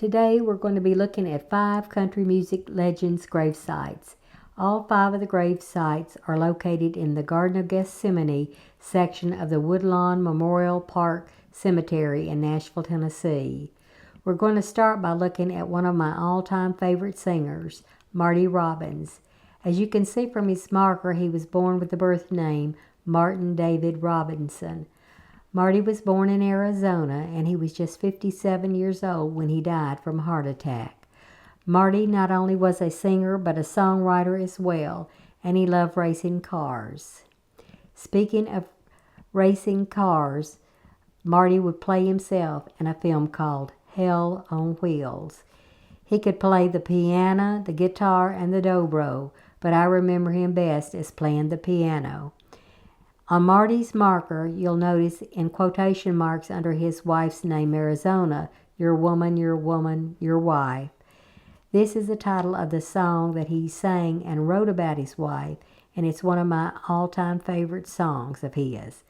Today we're going to be looking at 5 country music legends' gravesites. All 5 of the gravesites are located in the Garden of Gethsemane section of the Woodlawn Memorial Park Cemetery in Nashville, Tennessee. We're going to start by looking at one of my all-time favorite singers, Marty Robbins. As you can see from his marker, he was born with the birth name Martin David Robinson. Marty was born in Arizona, and he was just 57 years old when he died from a heart attack. Marty not only was a singer, but a songwriter as well, and he loved racing cars. Speaking of racing cars, Marty would play himself in a film called Hell on Wheels. He could play the piano, the guitar, and the dobro, but I remember him best as playing the piano. On Marty's marker, you'll notice in quotation marks under his wife's name, Marizona, your woman, your wife. This is the title of the song that he sang and wrote about his wife, and it's one of my all-time favorite songs of his.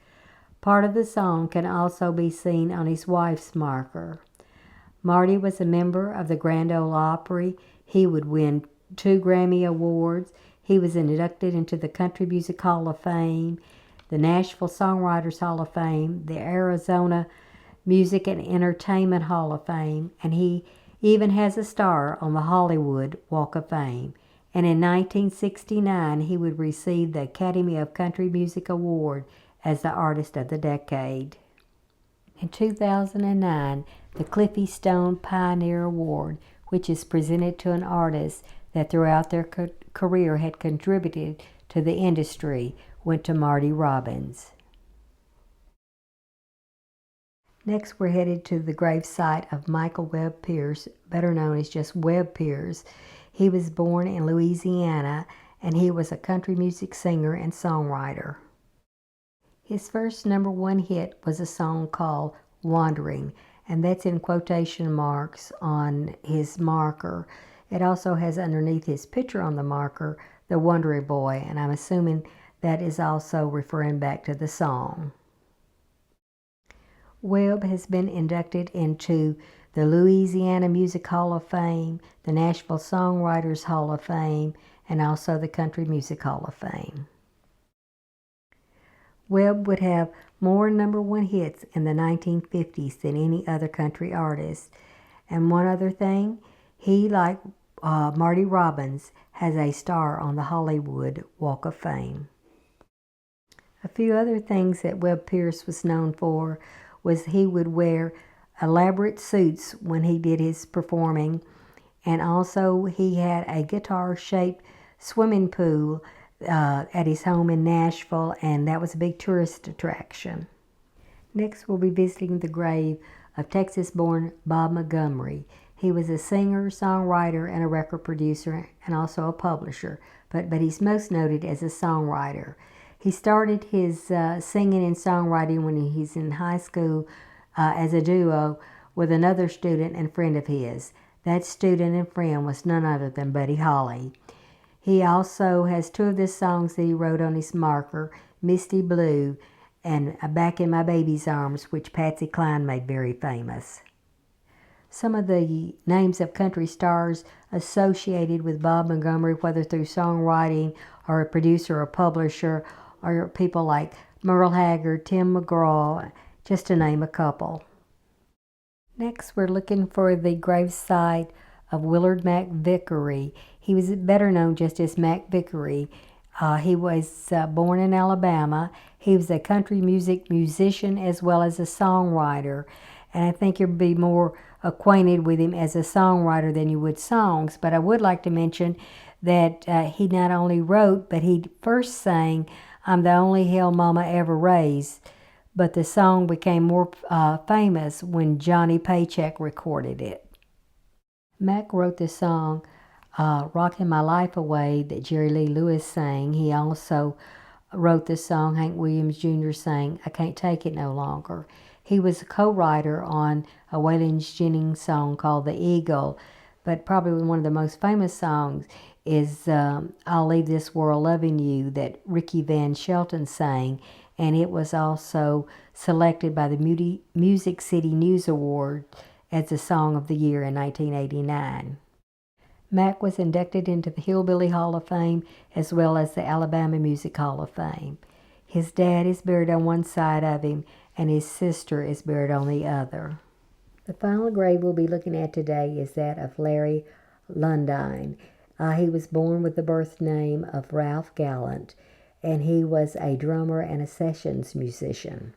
Part of the song can also be seen on his wife's marker. Marty was a member of the Grand Ole Opry. He would win 2 Grammy Awards. He was inducted into the Country Music Hall of Fame, the Nashville Songwriters Hall of Fame, the Arizona Music and Entertainment Hall of Fame, and he even has a star on the Hollywood Walk of Fame. And in 1969, he would receive the Academy of Country Music Award as the Artist of the Decade. In 2009, the Cliffy Stone Pioneer Award, which is presented to an artist that throughout their career had contributed to the industry, went to Marty Robbins. Next, we're headed to the gravesite of Michael Webb Pierce, better known as just Webb Pierce. He was born in Louisiana, and he was a country music singer and songwriter. His first #1 hit was a song called Wandering, and that's in quotation marks on his marker. It also has underneath his picture on the marker, the Wandering Boy, and I'm assuming that is also referring back to the song. Webb has been inducted into the Louisiana Music Hall of Fame, the Nashville Songwriters Hall of Fame, and also the Country Music Hall of Fame. Webb would have more #1 hits in the 1950s than any other country artist. And one other thing, he, like Marty Robbins, has a star on the Hollywood Walk of Fame. A few other things that Webb Pierce was known for was he would wear elaborate suits when he did his performing, and also he had a guitar-shaped swimming pool at his home in Nashville, and that was a big tourist attraction. Next, we'll be visiting the grave of Texas-born Bob Montgomery. He was a singer, songwriter, and a record producer, and also a publisher, but he's most noted as a songwriter. He started his singing and songwriting when he's in high school as a duo with another student and friend of his. That student and friend was none other than Buddy Holly. He also has 2 of the songs that he wrote on his marker, Misty Blue and Back in My Baby's Arms, which Patsy Cline made very famous. Some of the names of country stars associated with Bob Montgomery, whether through songwriting or a producer or publisher, are people like Merle Haggard, Tim McGraw, just to name a couple. Next, we're looking for the gravesite of Williard Mack Vickery. He was better known just as Mack Vickery. He was born in Alabama. He was a country music musician as well as a songwriter. And I think you'll be more acquainted with him as a songwriter than you would songs. But I would like to mention that he not only wrote, but he first sang I'm the Only Hell Mama Ever Raised. But the song became more famous when Johnny Paycheck recorded it. Mack wrote the song Rockin' My Life Away that Jerry Lee Lewis sang. He also wrote the song Hank Williams Jr. sang I Can't Take It No Longer. He was a co-writer on a Waylon Jennings song called The Eagle, but probably one of the most famous songs is I'll Leave This World Loving You that Ricky Van Shelton sang, and it was also selected by the Music City News Award as the Song of the Year in 1989. Mack was inducted into the Hillbilly Hall of Fame as well as the Alabama Music Hall of Fame. His dad is buried on one side of him, and his sister is buried on the other. The final grave we'll be looking at today is that of Larrie Londin. He was born with the birth name of Ralph Gallant, and he was a drummer and a sessions musician.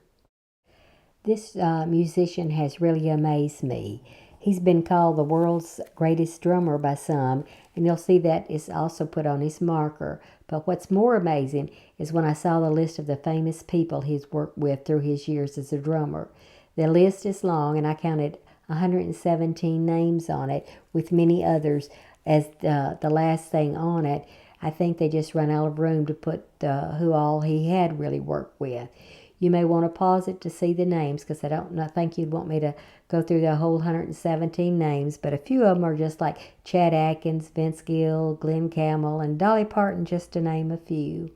This musician has really amazed me. He's been called the world's greatest drummer by some, and you'll see that is also put on his marker. But what's more amazing is when I saw the list of the famous people he's worked with through his years as a drummer. The list is long, and I counted 117 names on it, with many others as the last thing on it. I think they just run out of room to put who all he had really worked with. You may want to pause it to see the names, because I don't think you'd want me to go through the whole 117 names, but a few of them are just like Chad Atkins, Vince Gill, Glenn Campbell, and Dolly Parton, just to name a few.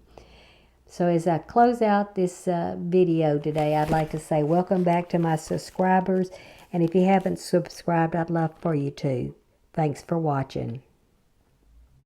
So as I close out this video today, I'd like to say welcome back to my subscribers, and if you haven't subscribed, I'd love for you to. Thanks for watching.